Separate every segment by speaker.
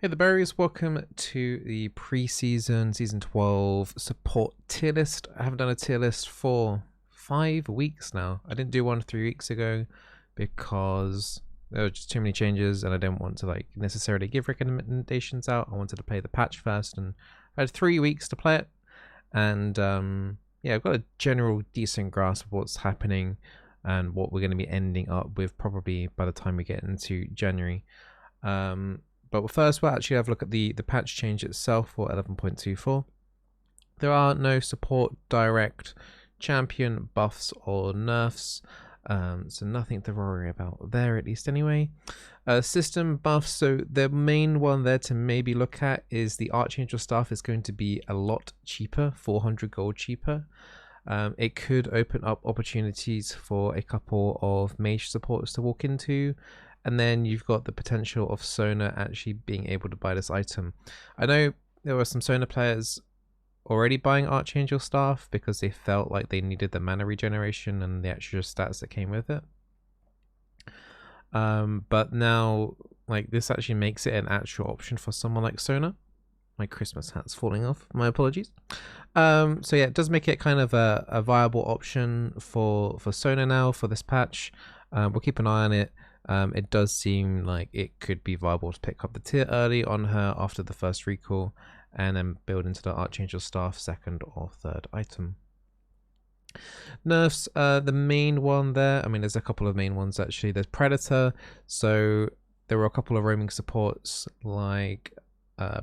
Speaker 1: Hey the berries, welcome to the pre-season season 12 support tier list. I haven't done a tier list for 5 weeks now. I didn't do one 3 weeks ago because there were just too many changes and I didn't want to necessarily give recommendations out. I wanted to play the patch first, and I had 3 weeks to play it, and yeah, I've got a general decent grasp of what's happening and what we're going to be ending up with probably by the time we get into January. But first we'll actually have a look at the patch change itself for 11.24. There are no support direct champion buffs or nerfs, so nothing to worry about there, at least anyway. System buffs, so the main one there to maybe look at is the Archangel staff is going to be a lot cheaper, 400 gold cheaper. It could open up opportunities for a couple of mage supports to walk into, and then you've got the potential of Sona actually being able to buy this item. I know there were some Sona players already buying Archangel staff because they felt like they needed the mana regeneration and the extra stats that came with it. But now, this actually makes it an actual option for someone like Sona. My Christmas hat's falling off. My apologies. So yeah, it does make it kind of a viable option for Sona now for this patch. We'll keep an eye on it. It does seem like it could be viable to pick up the tier early on her after the first recall, and then build into the Archangel staff second or third item. Nerfs, the main one there, I mean there's a couple of main ones actually. There's Predator, so there were a couple of roaming supports like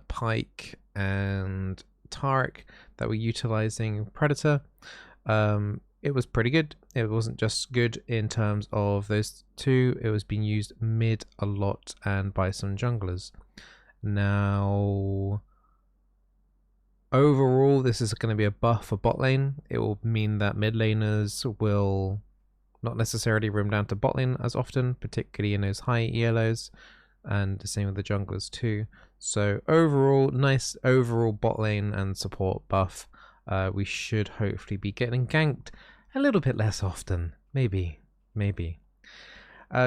Speaker 1: Pike and Tarek that were utilizing Predator. It was pretty good. It wasn't just good in terms of those two, it was being used mid a lot and by some junglers. Now, overall, this is going to be a buff for bot lane. It will mean that mid laners will not necessarily roam down to bot lane as often, particularly in those high ELOs, and the same with the junglers too. So overall, nice overall bot lane and support buff. We should hopefully be getting ganked a little bit less often. Maybe.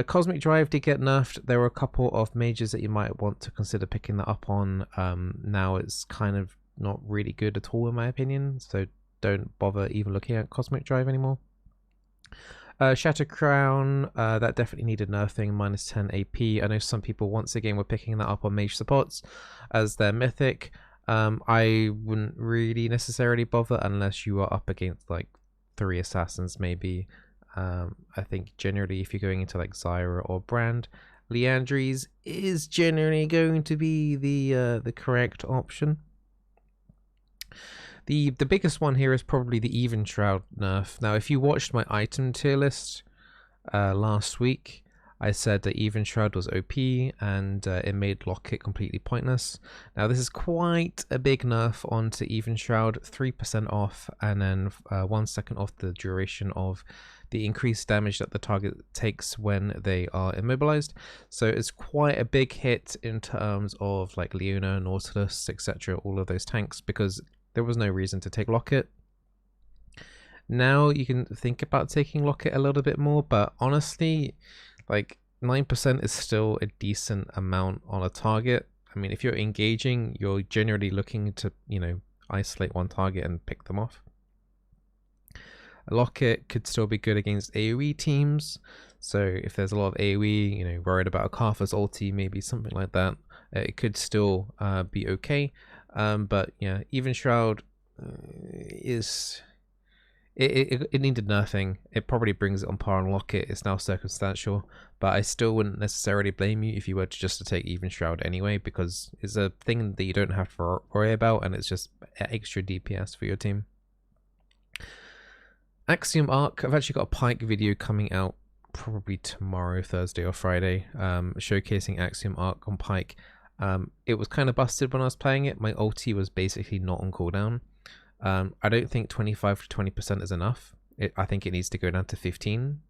Speaker 1: Cosmic Drive did get nerfed. There were a couple of mages that you might want to consider picking that up on. Now it's kind of not really good at all in my opinion, so don't bother even looking at Cosmic Drive anymore. Shatter Crown, that definitely needed nerfing, minus 10 AP. I know some people once again were picking that up on mage supports as their mythic. I wouldn't really necessarily bother unless you are up against 3 assassins maybe. I think generally if you're going into Zyra or Brand, Liandry's is generally going to be the correct option. The biggest one here is probably the Even Shroud nerf. Now, if you watched my item tier list last week, I said that Even Shroud was OP and it made Locket completely pointless. Now, this is quite a big nerf onto Even Shroud, 3% off, and then 1 second off the duration of the increased damage that the target takes when they are immobilized. So it's quite a big hit in terms of Leona, Nautilus, etc., all of those tanks, because there was no reason to take Locket. Now you can think about taking Locket a little bit more, but honestly, 9% is still a decent amount on a target. I mean, if you're engaging, you're generally looking to, isolate one target and pick them off. A Locket could still be good against AoE teams. So if there's a lot of AoE, worried about a Karthus ulti, maybe something like that, it could still be okay. But yeah, Even Shroud is... It needed nerfing. It probably brings it on par on Locket. It's now circumstantial, but I still wouldn't necessarily blame you if you were to take Even Shroud anyway, because it's a thing that you don't have to worry about, and it's just extra DPS for your team. Axiom Arc, I've actually got a Pike video coming out probably tomorrow, Thursday or Friday, showcasing Axiom Arc on Pike. It was kind of busted when I was playing it. My ulti was basically not on cooldown. I don't think 25 to 20% is enough. I think it needs to go down to 15.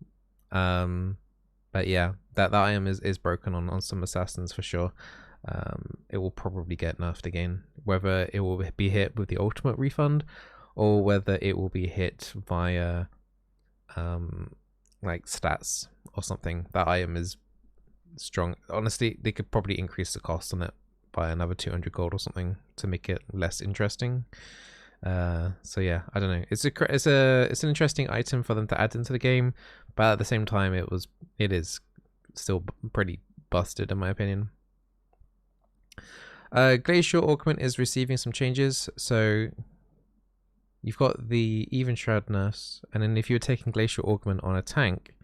Speaker 1: But yeah, that item is broken on some assassins for sure. It will probably get nerfed again. Whether it will be hit with the ultimate refund, or whether it will be hit via stats or something. That item is strong. Honestly, they could probably increase the cost on it by another 200 gold or something to make it less interesting. So yeah, I don't know. It's an interesting item for them to add into the game, but at the same time, it is still pretty busted in my opinion. Glacial Augment is receiving some changes, so you've got the Even Shroud nerfs, and then if you're taking Glacial Augment on a tank,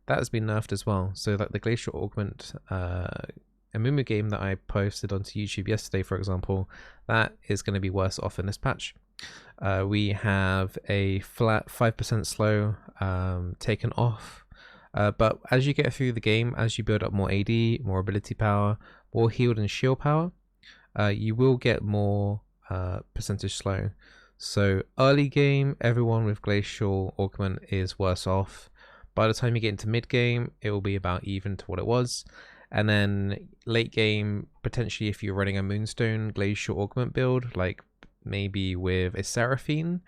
Speaker 1: that has been nerfed as well. So like the Glacial Augment Amumu game that I posted onto YouTube yesterday, for example, that is going to be worse off in this patch. We have a flat 5% slow taken off, but as you get through the game, as you build up more AD, more ability power, more healed and shield power, you will get more percentage slow. So early game, everyone with Glacial Augment is worse off. By the time you get into mid game, it will be about even to what it was. And then late game, potentially if you're running a Moonstone Glacial Augment build, like maybe with a Seraphine,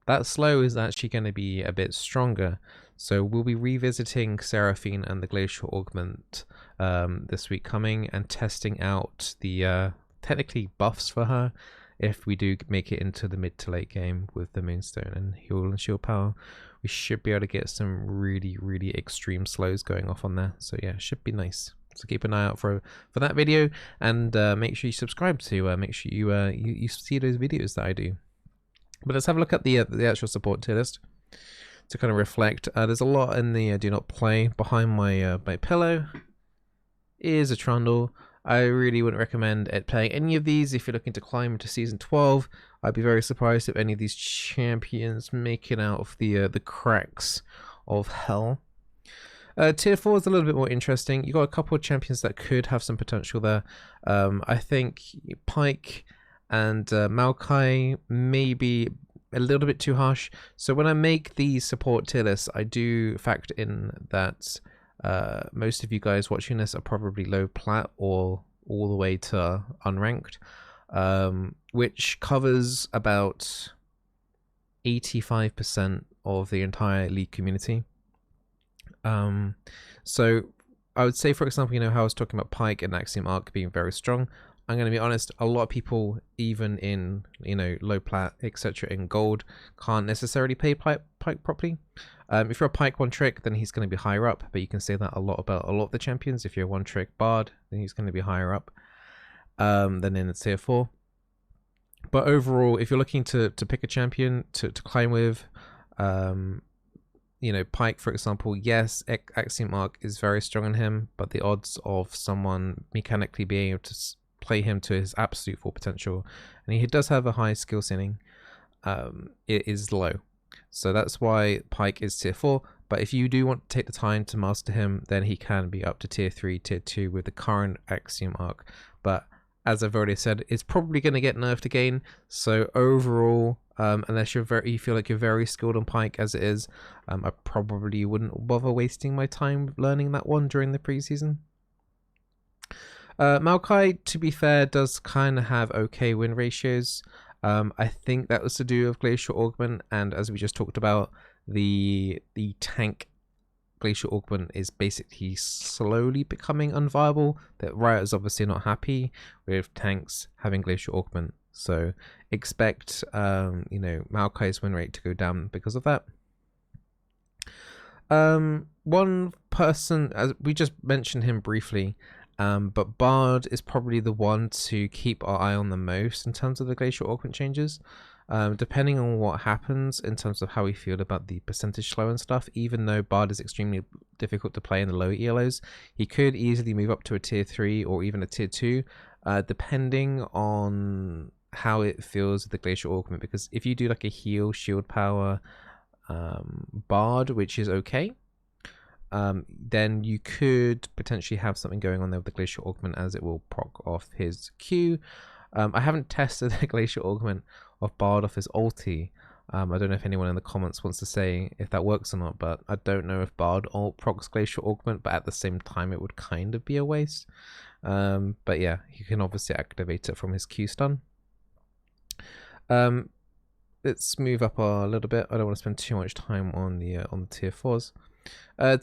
Speaker 1: that slow is actually going to be a bit stronger. So we'll be revisiting Seraphine and the Glacial Augment this week coming, and testing out the technically buffs for her if we do make it into the mid to late game with the Moonstone and heal and shield power. We should be able to get some really, really extreme slows going off on there. So yeah, should be nice. So keep an eye out for that video, and make sure you subscribe to make sure you see those videos that I do. But let's have a look at the actual support tier list to kind of reflect. There's a lot in the do not play. Behind my pillow is a Trundle. I really wouldn't recommend playing any of these if you're looking to climb into season 12. I'd be very surprised if any of these champions make it out of the cracks of hell. Tier 4 is a little bit more interesting. You got a couple of champions that could have some potential there. I think Pyke and Maokai may be a little bit too harsh. So when I make these support tier lists, I do factor in that most of you guys watching this are probably low plat or all the way to unranked, which covers about 85% of the entire league community. So I would say, for example, you know how I was talking about Pyke and Axiom Arc being very strong. I'm going to be honest, a lot of people, even in, you know, low plat, etc., in gold, can't necessarily play Pyke properly. If you're a Pyke one trick, then he's going to be higher up, but you can say that a lot about a lot of the champions. If you're a one trick Bard, then he's going to be higher up than in the tier 4. But overall, if you're looking to pick a champion to climb with, you know, Pyke, for example, yes, Axiom Arc is very strong in him, but the odds of someone mechanically being able to play him to his absolute full potential, and he does have a high skill ceiling, it is low. So that's why Pyke is tier 4. But if you do want to take the time to master him, then he can be up to tier 3, tier 2 with the current Axiom Arc. But as I've already said, it's probably going to get nerfed again. So overall, unless you feel like you're very skilled on Pyke as it is, I probably wouldn't bother wasting my time learning that one during the preseason. Maokai, to be fair, does kind of have okay win ratios. I think that was to do with Glacial Augment, and as we just talked about, the tank Glacial Augment is basically slowly becoming unviable. That Riot is obviously not happy with tanks having Glacial Augment, so expect you know, Maokai's win rate to go down because of that. One person, as we just mentioned him briefly, but Bard is probably the one to keep our eye on the most in terms of the Glacial Augment changes. Depending on what happens in terms of how we feel about the percentage slow and stuff, even though Bard is extremely difficult to play in the low ELOs, he could easily move up to a tier 3 or even a tier 2, depending on how it feels with the Glacial Augment. Because if you do like a heal, shield power Bard, which is okay, then you could potentially have something going on there with the Glacial Augment, as it will proc off his Q. I haven't tested the Glacial Augment of Bard off his ulti. I don't know if anyone in the comments wants to say if that works or not, but I don't know if Bard ult procs Glacial Augment, but at the same time it would kind of be a waste. But yeah, you can obviously activate it from his Q stun. Let's move up a little bit. I don't want to spend too much time on the tier 4s.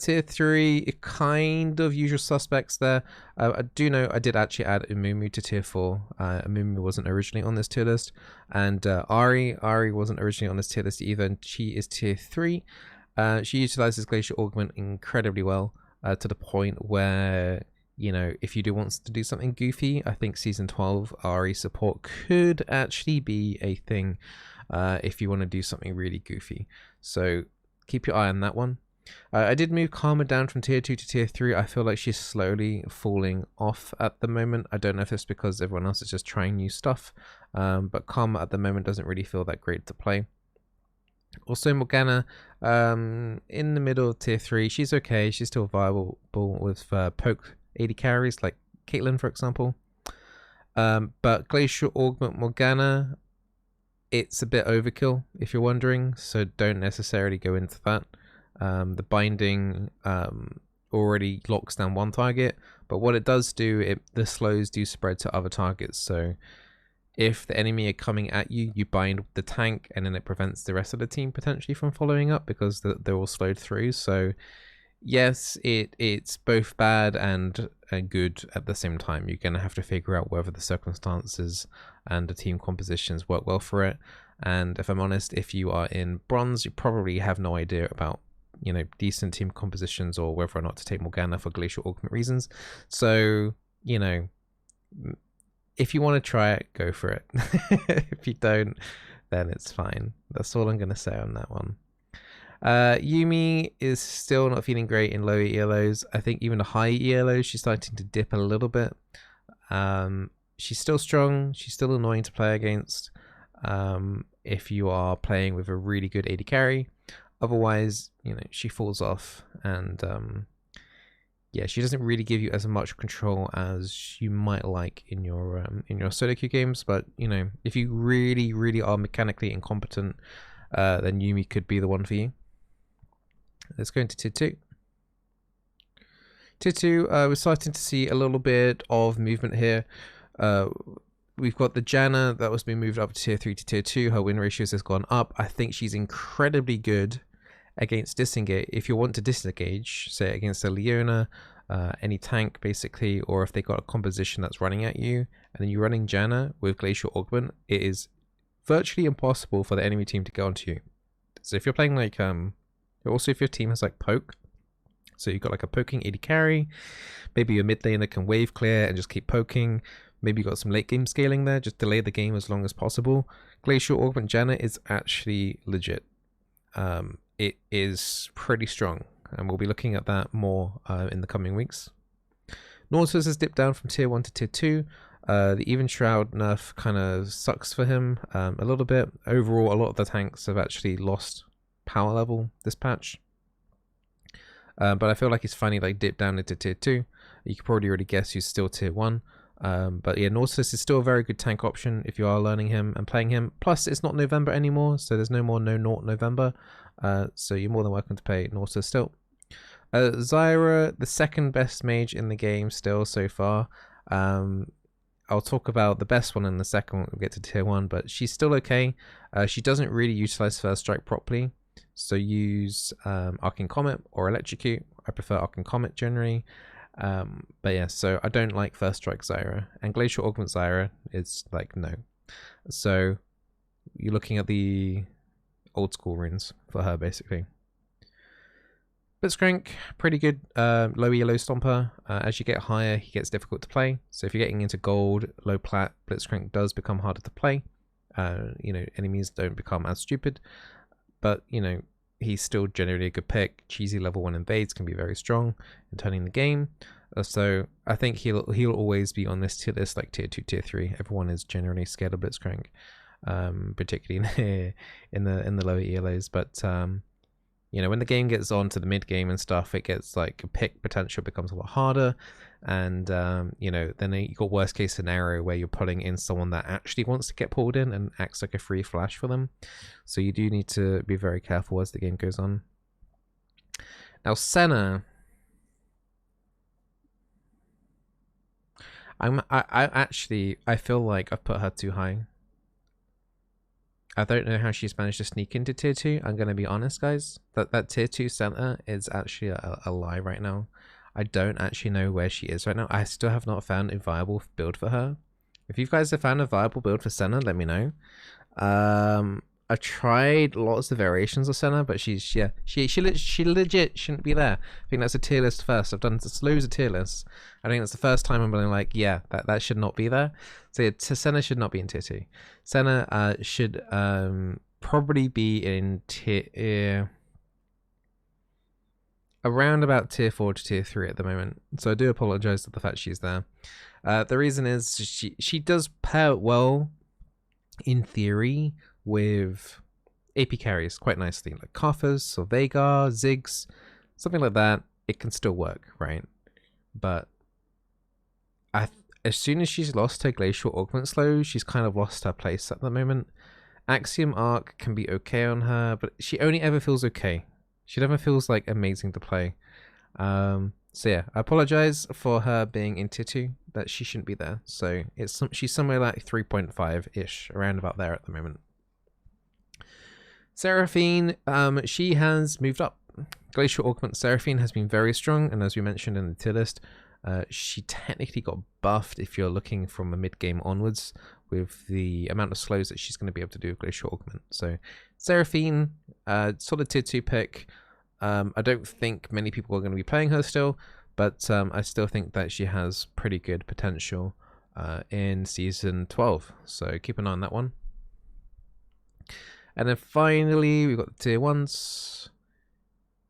Speaker 1: Tier 3, kind of usual suspects there. I do know I did actually add Umumu to tier 4. Umumu wasn't originally on this tier list. And Ari wasn't originally on this tier list either, and she is tier 3. She utilizes Glacial Augment incredibly well, to the point where, you know, if you do want to do something goofy, I think Season 12 Ari support could actually be a thing, if you want to do something really goofy. So keep your eye on that one. I did move Karma down from tier 2 to tier 3. I feel like she's slowly falling off at the moment. I don't know if it's because everyone else is just trying new stuff, but Karma at the moment doesn't really feel that great to play. Also Morgana, in the middle of tier 3. She's okay. She's still viable with poke 80 carries like Caitlyn, for example. But Glacial Augment Morgana, it's a bit overkill if you're wondering, so don't necessarily go into that. The binding already locks down one target, but what it does do, the slows do spread to other targets. So if the enemy are coming at you, you bind the tank, and then it prevents the rest of the team potentially from following up because they're all slowed through. So yes, it's both bad and good at the same time. You're going to have to figure out whether the circumstances and the team compositions work well for it. And if I'm honest, if you are in bronze, you probably have no idea about, you know, decent team compositions or whether or not to take Morgana for Glacial Augment reasons. So, you know, if you want to try it, go for it. If you don't, then it's fine. That's all I'm going to say on that one. Yumi is still not feeling great in low ELOs. I think even the high ELOs, she's starting to dip a little bit. She's still strong. She's still annoying to play against, if you are playing with a really good AD carry. Otherwise, you know, she falls off, and yeah, she doesn't really give you as much control as you might like in your solo queue games. But you know, if you really are mechanically incompetent, then Yumi could be the one for you. Let's go into tier 2. Tier 2, we're starting to see a little bit of movement here. We've got the Janna that was being moved up to tier 3 to tier 2. Her win ratios has gone up. I think she's incredibly good against disengage. If you want to disengage, say against a Leona, any tank basically, or if they got a composition that's running at you, and then you're running Janna with Glacial Augment, it is virtually impossible for the enemy team to get onto you. So if you're playing like, also if your team has like poke, so you've got like a poking AD carry, maybe your mid laner can wave clear and just keep poking. Maybe you got some late game scaling there, just delay the game as long as possible. Glacial Augment Janna is actually legit. It is pretty strong, and we'll be looking at that more in the coming weeks. Nautilus has dipped down from tier 1 to tier 2. The even Shroud nerf kind of sucks for him a little bit. Overall, a lot of the tanks have actually lost power level this patch. But I feel like he's finally like dipped down into tier 2. You could probably already guess who's still tier 1. But yeah, Nautilus is still a very good tank option if you are learning him and playing him. Plus, it's not November anymore, so there's no more No-Naut November. So you're more than welcome to play Nautilus still. Zyra, the second best mage in the game still so far. I'll talk about the best one in the second when we get to tier 1, but she's still okay. She doesn't really utilize First Strike properly, so use Arcane Comet or Electrocute. I prefer Arcane Comet generally. But yeah, so I don't like First Strike Zyra, and Glacial Augment Zyra is like no. So you're looking at the old school runes for her basically. Blitzcrank, pretty good low ELO stomper. As you get higher, he gets difficult to play. So if you're getting into gold, low plat, Blitzcrank does become harder to play. You know, enemies don't become as stupid, but you know, he's still generally a good pick. Cheesy level 1 invades can be very strong in turning the game. So I think he'll always be on this tier list, like tier 2, tier 3. Everyone is generally scared of Blitzcrank, particularly in the lower ELOs. But you know, when the game gets on to the mid game and stuff, it gets like a pick potential becomes a lot harder. And you know, then you got worst case scenario where you're pulling in someone that actually wants to get pulled in and acts like a free flash for them. So you do need to be very careful as the game goes on. Now Senna, I feel like I've put her too high. I don't know how she's managed to sneak into tier 2. I'm going to be honest, guys. That tier 2 center is actually a lie right now. I don't actually know where she is right now. I still have not found a viable build for her. If you guys have found a viable build for Senna, let me know. I tried lots of variations of Senna, but she legit shouldn't be there. I think that's a tier list first. I've done loads of tier lists. I think that's the first time I'm being like, yeah, that should not be there. So yeah, Senna should not be in tier 2. Senna should probably be in tier around about tier 4 to tier 3 at the moment. So I do apologize for the fact she's there. The reason is she does pair well in theory with AP carries quite nicely, like Koffers or Veigar, Ziggs, something like that. It can still work, right? But as soon as she's lost her Glacial Augment slow, she's kind of lost her place at the moment. Axiom Arc can be okay on her, but she only ever feels okay. She never feels like amazing to play. So yeah, I apologize for her being in tier 2, that she shouldn't be there. So she's somewhere like 3.5-ish, around about there at the moment. Seraphine, she has moved up. Glacial Augment Seraphine has been very strong, and as we mentioned in the tier list, she technically got buffed if you're looking from a mid-game onwards with the amount of slows that she's going to be able to do with Glacial Augment. So Seraphine, solid tier 2 pick. I don't think many people are going to be playing her still, but I still think that she has pretty good potential in Season 12. So keep an eye on that one. And then finally, we've got the tier 1s.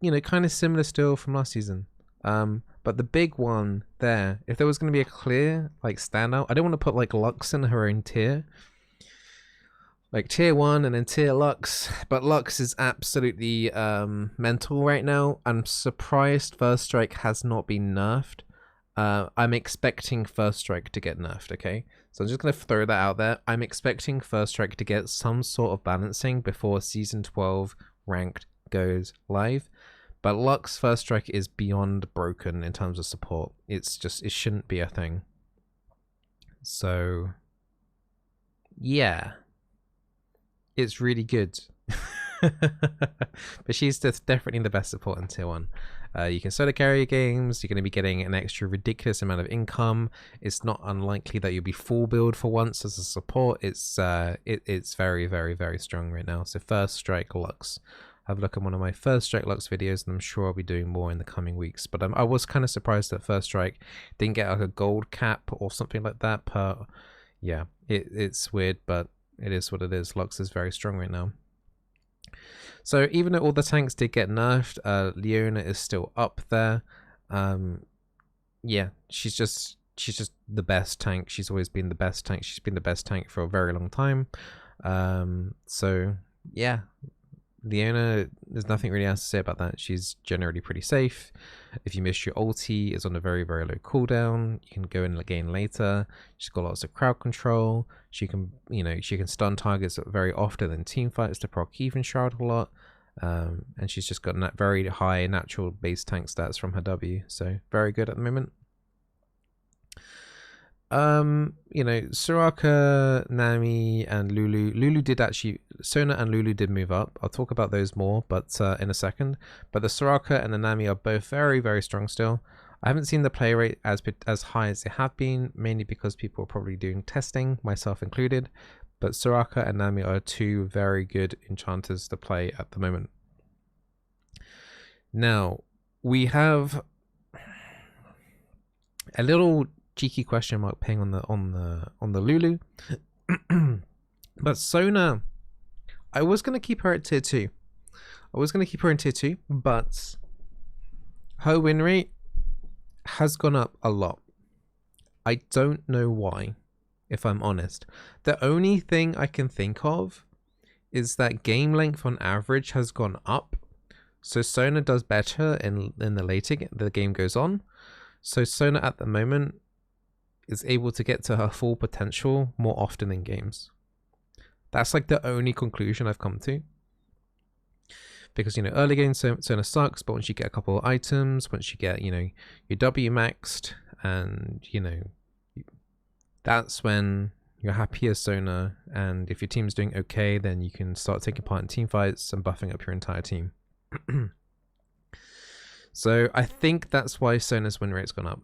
Speaker 1: You know, kind of similar still from last season. But the big one there, if there was going to be a clear, like, standout, I don't want to put, like, Lux in her own tier. Like, tier 1 and then tier Lux. But Lux is absolutely mental right now. I'm surprised First Strike has not been nerfed. I'm expecting First Strike to get nerfed, okay? So I'm just going to throw that out there. I'm expecting First Strike to get some sort of balancing before Season 12 ranked goes live. But Lux First Strike is beyond broken in terms of support. It's just, it shouldn't be a thing. So, yeah. It's really good. But she's definitely the best support in tier 1. You can solo carry your games. You're going to be getting an extra ridiculous amount of income. It's not unlikely that you'll be full build for once as a support. It's very, very, very strong right now. So First Strike Lux. Have a look at one of my First Strike Lux videos, and I'm sure I'll be doing more in the coming weeks. But I was kind of surprised that First Strike didn't get like a gold cap or something like that per. Yeah, it's weird, but it is what it is. Lux is very strong right now. So even though all the tanks did get nerfed, Leona is still up there. Yeah, she's just the best tank. She's always been the best tank. She's been the best tank for a very long time. So yeah, Leona, there's nothing really else to say about that. She's generally pretty safe. If you miss your ulti, it's on a very, very low cooldown. You can go in again later. She's got lots of crowd control. She can, you know, she can stun targets very often in team fights to proc even Shroud a lot. And she's just got very high natural base tank stats from her W. So very good at the moment. You know, Soraka, Nami, and Lulu did actually, Sona and Lulu did move up. I'll talk about those more, but in a second. But the Soraka and the Nami are both very, very strong still. I haven't seen the play rate as high as they have been, mainly because people are probably doing testing, myself included. But Soraka and Nami are two very good enchanters to play at the moment. Now, we have a little cheeky question mark ping on the Lulu. But Sona, I was gonna keep her at tier 2. I was gonna keep her in tier 2, but her win rate has gone up a lot. I don't know why, if I'm honest. The only thing I can think of is that game length on average has gone up. So Sona does better in the later the game goes on. So Sona at the moment is able to get to her full potential more often in games. That's like the only conclusion I've come to. Because, you know, early game Sona sucks, but once you get a couple of items, once you get, you know, your W maxed, and, you know, that's when you're happy as Sona, and if your team's doing okay, then you can start taking part in team fights and buffing up your entire team. So I think that's why Sona's win rate's gone up.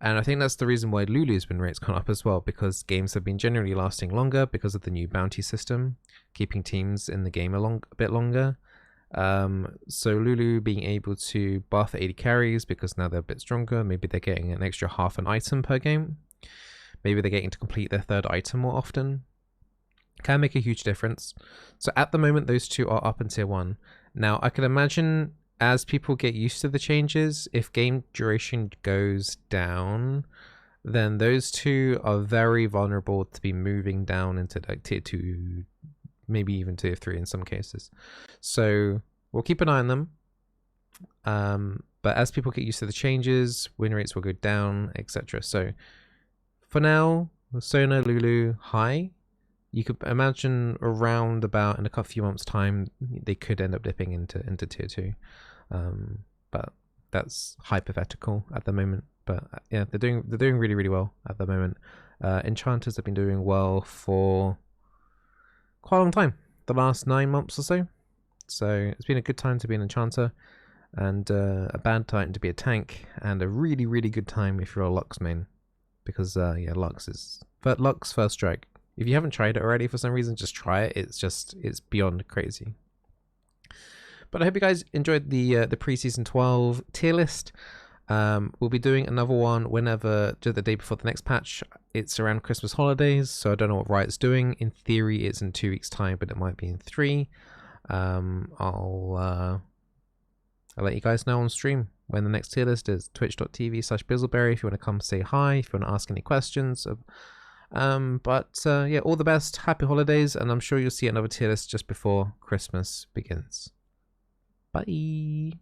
Speaker 1: And I think that's the reason why Lulu's win rate's gone up as well, because games have been generally lasting longer because of the new bounty system, keeping teams in the game a bit longer. So Lulu being able to buff 80 carries because now they're a bit stronger, maybe they're getting an extra half an item per game. Maybe they're getting to complete their third item more often. Can make a huge difference. So at the moment, those two are up in tier 1. Now, I can imagine as people get used to the changes, if game duration goes down, then those two are very vulnerable to be moving down into like tier 2, maybe even tier 3 in some cases. So we'll keep an eye on them. But as people get used to the changes, win rates will go down, etc. So for now, Sona, Lulu, high. You could imagine around about in a few months' time, they could end up dipping into tier 2. But that's hypothetical at the moment. But yeah, they're doing really, really well at the moment. Enchanters have been doing well for quite a long time, the last 9 months or so. So it's been a good time to be an enchanter, and a bad time to be a tank, and a really, really good time if you're a Lux main, because yeah, Lux first strike. If you haven't tried it already for some reason, just try it. It's beyond crazy. But I hope you guys enjoyed the pre-season 12 tier list. We'll be doing another one whenever, just the day before the next patch. It's around Christmas holidays, so I don't know what Riot's doing. In theory, it's in 2 weeks' time, but it might be in 3. I'll let you guys know on stream when the next tier list is. Twitch.tv/Bizzleberry if you want to come say hi, if you want to ask any questions. Yeah, all the best, happy holidays, and I'm sure you'll see another tier list just before Christmas begins. Bye.